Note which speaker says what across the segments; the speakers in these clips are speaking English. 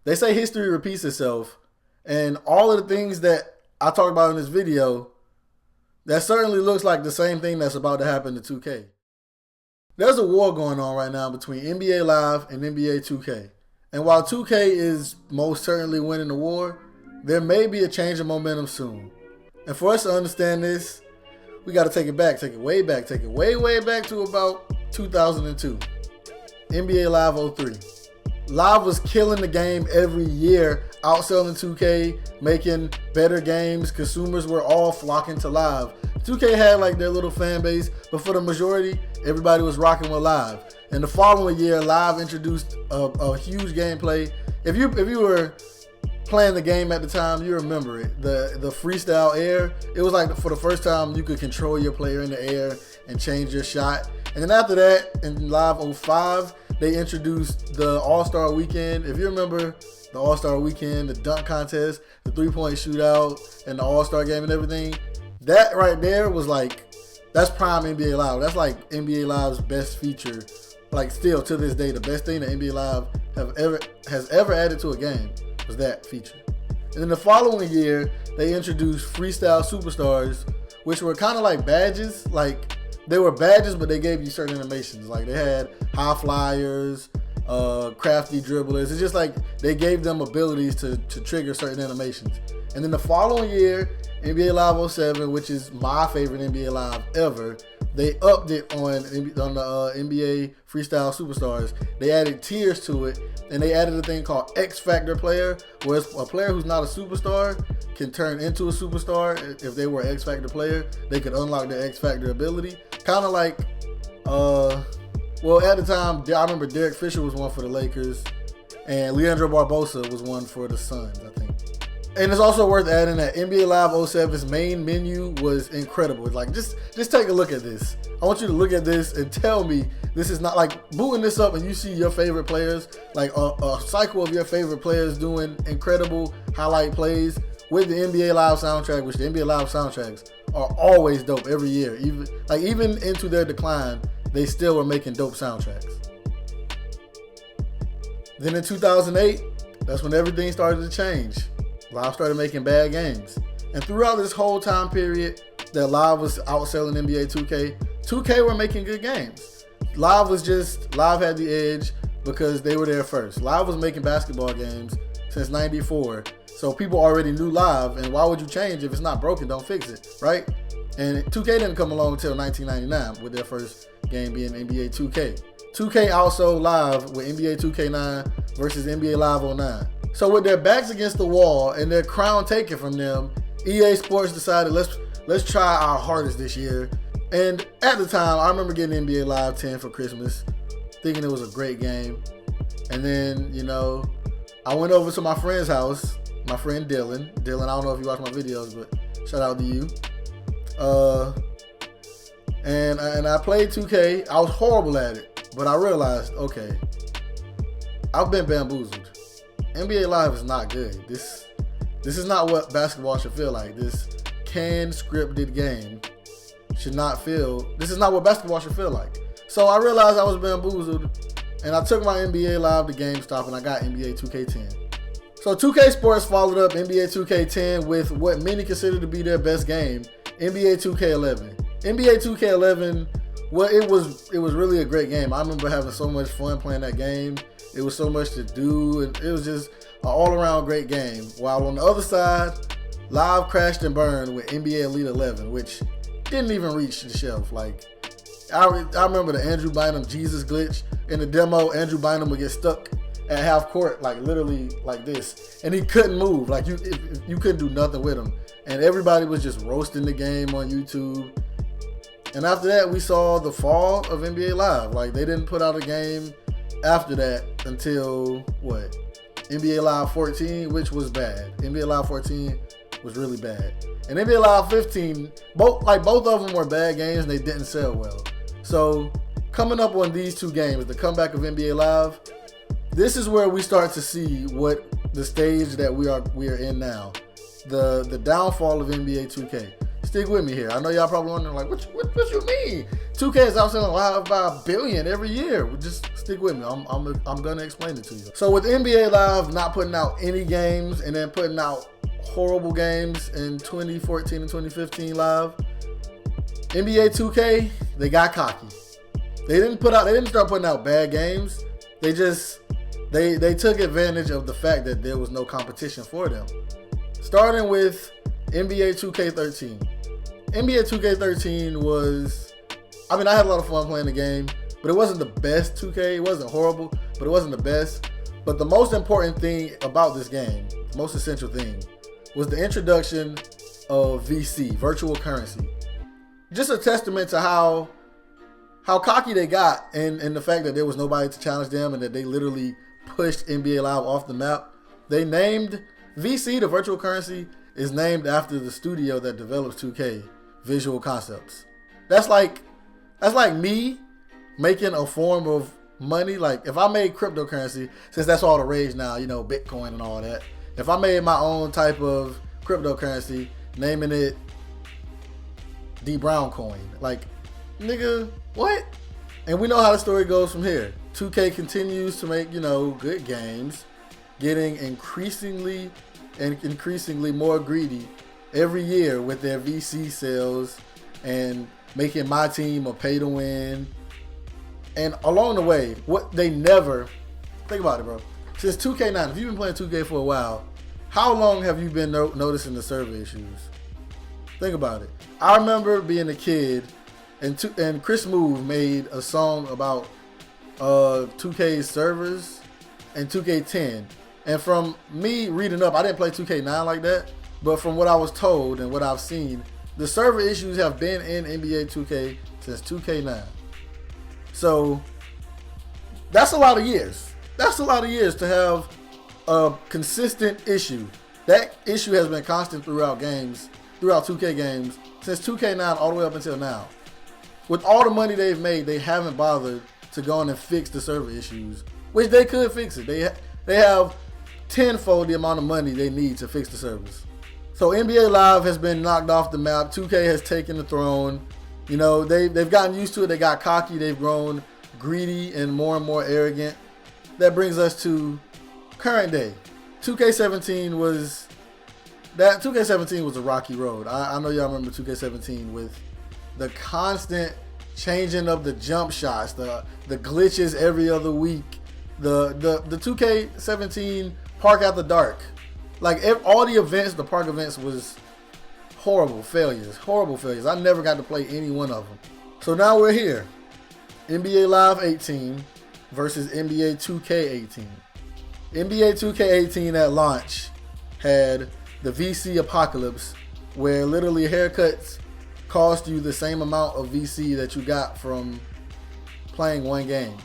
Speaker 1: They say history repeats itself, and all of the things that I talked about in this video, that certainly looks like the same thing that's about to happen to 2K. There's a war going on right now between NBA Live and NBA 2K. And while 2K is most certainly winning the war, there may be a change of momentum soon. And for us to understand this, we got to take it back, take it way back, take it way, way back to about 2002. NBA Live 03. Live was killing the game every year, outselling 2K, making better games. Consumers were all flocking to Live. 2K had like their little fan base, but for the majority, everybody was rocking with Live. And the following year, Live introduced a huge gameplay. If you were playing the game at the time, you remember it. The freestyle air. It was like for the first time you could control your player in the air and change your shot. And then after that, in Live 05, they introduced the All-Star Weekend. If you remember the All-Star Weekend, the dunk contest, the three-point shootout, and the All-Star game and everything, that right there was like, that's prime NBA Live. That's like NBA Live's best feature. Like still to this day, the best thing that NBA Live has ever added to a game was that feature. And then the following year, they introduced Freestyle Superstars, which were kind of like badges. Like they were badges, but they gave you certain animations. Like they had high flyers, crafty dribblers. It's just like they gave them abilities to trigger certain animations. And then the following year, NBA Live 07, which is my favorite NBA Live ever, they upped it on the NBA Freestyle Superstars. They added tiers to it, and they added a thing called X Factor player, where a player who's not a superstar can turn into a superstar. If they were an X Factor player, they could unlock their X Factor ability. Kind of like, well, at the time, I remember Derek Fisher was one for the Lakers, and Leandro Barbosa was one for the Suns, I think. And it's also worth adding that NBA Live 07's main menu was incredible. Like, just take a look at this. I want you to look at this and tell me this is not like booting this up and you see your favorite players, like a cycle of your favorite players doing incredible highlight plays with the NBA Live soundtrack, which the NBA Live soundtracks are always dope every year. Even into their decline, they still were making dope soundtracks. Then in 2008, that's when everything started to change. Live started making bad games. And throughout this whole time period that Live was outselling NBA 2K, 2K were making good games. Live had the edge because they were there first. Live was making basketball games since '94. So people already knew Live, and why would you change if it's not broken? Don't fix it, right? And 2K didn't come along until 1999 with their first game being NBA 2K. 2K outsold Live with NBA 2K9 versus NBA Live 09. So with their backs against the wall and their crown taken from them, EA Sports decided let's try our hardest this year. And at the time, I remember getting NBA Live 10 for Christmas, thinking it was a great game. And then, I went over to my friend's house, my friend Dylan. Dylan, I don't know if you watch my videos, but shout out to you. And I played 2K. I was horrible at it, but I realized, okay, I've been bamboozled. NBA Live is not good. This is not what basketball should feel like. This canned scripted game should not feel. This is not what basketball should feel like. So I realized I was bamboozled, and I took my NBA Live to GameStop, and I got NBA 2K10. So 2K Sports followed up NBA 2K10 with what many consider to be their best game, NBA 2K11. NBA 2K11, well, it was really a great game. I remember having so much fun playing that game. It was so much to do, and it was just an all-around great game. While on the other side, Live crashed and burned with NBA Elite 11, which didn't even reach the shelf. Like, I remember the Andrew Bynum Jesus glitch. In the demo, Andrew Bynum would get stuck at half court, like literally like this, and he couldn't move. Like you couldn't do nothing with him, and everybody was just roasting the game on YouTube. And after that, we saw the fall of NBA Live. Like, they didn't put out a game after that until what? NBA Live 14, which was bad. NBA Live 14 was really bad. And NBA Live 15, both of them were bad games and they didn't sell well. So coming up on these two games, the comeback of NBA Live, this is where we start to see what the stage that we are in now. The downfall of NBA 2K. Stick with me here. I know y'all probably wondering, like, what you mean? 2K is outselling Live by $1 billion every year. Just stick with me. I'm gonna explain it to you. So with NBA Live not putting out any games and then putting out horrible games in 2014 and 2015 Live, NBA 2K, they got cocky. They didn't start putting out bad games. They took advantage of the fact that there was no competition for them. Starting with NBA 2K13. NBA 2K13 was, I had a lot of fun playing the game, but it wasn't the best 2K. It wasn't horrible, but it wasn't the best. But the most important thing about this game, the most essential thing, was the introduction of VC, virtual currency. Just a testament to how cocky they got and the fact that there was nobody to challenge them and that they literally pushed NBA Live off the map. They named VC, the virtual currency, is named after the studio that develops 2K, Visual Concepts. That's like me making a form of money. Like if I made cryptocurrency, since that's all the rage now, Bitcoin and all that. If I made my own type of cryptocurrency, naming it D Brown Coin, like, nigga, what? And we know how the story goes from here. 2K continues to make, good games, getting increasingly more greedy every year with their VC sales and making my team a pay to win. And along the way, what they never, think about it, bro. Since 2K9, if you've been playing 2K for a while, how long have you been noticing the server issues? Think about it. I remember being a kid and Chris Move made a song about 2K's servers and 2K10. And from me reading up, I didn't play 2K9 like that, but from what I was told and what I've seen, the server issues have been in NBA 2K since 2K9. So that's a lot of years. That's a lot of years to have a consistent issue. That issue has been constant throughout 2K games, since 2K9 all the way up until now. With all the money they've made, they haven't bothered to go in and fix the server issues, which they could fix it. They have tenfold the amount of money they need to fix the servers. So NBA Live has been knocked off the map. 2K has taken the throne. They've gotten used to it. They got cocky. They've grown greedy and more arrogant. That brings us to current day. 2K17 was a rocky road. I know y'all remember 2K17 with the constant changing of the jump shots, the glitches every other week, the 2K17 Park After Dark. Like all the events, the park events was horrible failures. I never got to play any one of them. So now we're here. NBA Live 18 versus NBA 2K18. NBA 2K18 at launch had the VC apocalypse, where literally haircuts cost you the same amount of VC that you got from playing one game.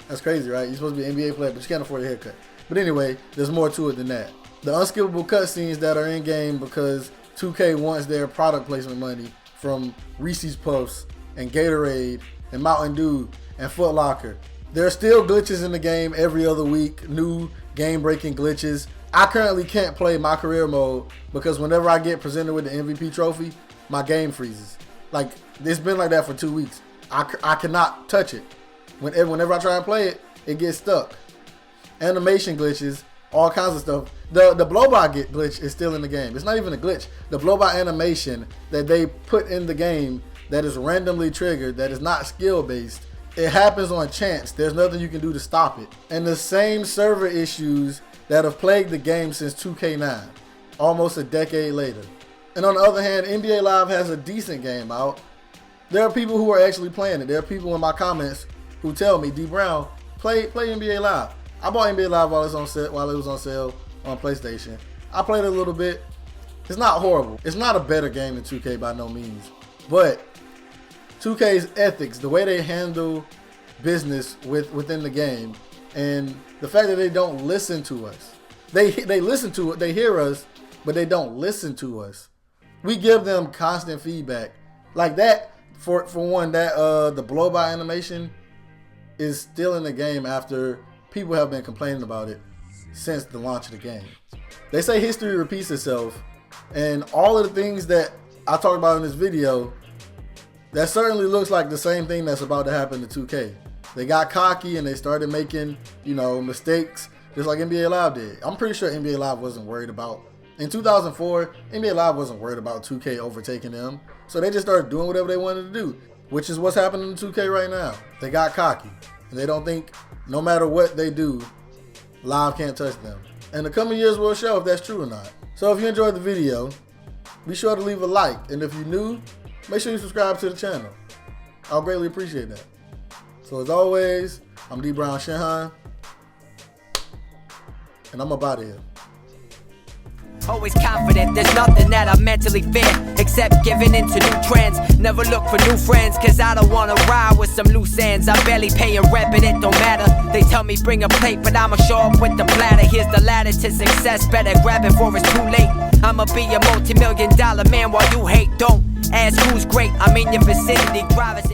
Speaker 1: That's crazy, right? You're supposed to be an NBA player, but you can't afford a haircut. But anyway, there's more to it than that. The unskippable cutscenes that are in game because 2K wants their product placement money from Reese's Puffs and Gatorade and Mountain Dew and Foot Locker. There are still glitches in the game every other week, new game-breaking glitches. I currently can't play my career mode because whenever I get presented with the MVP trophy, my game freezes. Like, it's been like that for 2 weeks. I cannot touch it. Whenever I try and play it, it gets stuck. Animation glitches, all kinds of stuff. The blow-by glitch is still in the game. It's not even a glitch. The blow-by animation that they put in the game that is randomly triggered, that is not skill-based, it happens on chance. There's nothing you can do to stop it. And the same server issues that have plagued the game since 2K9, almost a decade later. And on the other hand, NBA Live has a decent game out. There are people who are actually playing it. There are people in my comments who tell me, D Brown, play NBA Live. I bought NBA Live while it was on sale on PlayStation. I played it a little bit. It's not horrible. It's not a better game than 2K by no means. But 2K's ethics, the way they handle business within the game, and the fact that they don't listen to us. They listen to it, they hear us, but they don't listen to us. We give them constant feedback. Like that, for one, that the blow-by animation is still in the game after people have been complaining about it since the launch of the game. They say history repeats itself, And all of the things that I talked about in this video, that certainly looks like the same thing that's about to happen to 2K. They got cocky and they started making, mistakes just like NBA Live did. I'm pretty sure NBA Live wasn't worried about, in 2004, NBA Live wasn't worried about 2K overtaking them. So they just started doing whatever they wanted to do, which is what's happening to 2K right now. They got cocky and they don't think no matter what they do, Live can't touch them. And the coming years will show if that's true or not. So if you enjoyed the video, be sure to leave a like. And if you're new, make sure you subscribe to the channel. I'll greatly appreciate that. So as always, I'm D. Brown Shinhan, and I'm up out of here.
Speaker 2: Always confident, there's nothing that I mentally fear except giving into new trends. Never look for new friends, cause I don't wanna ride with some loose ends. I'm barely paying rent, but it don't matter. They tell me bring a plate, but I'ma show up with the platter. Here's the ladder to success, better grab it before it's too late. I'ma be a multi-million-dollar man while you hate. Don't ask who's great, I'm in your vicinity, drivers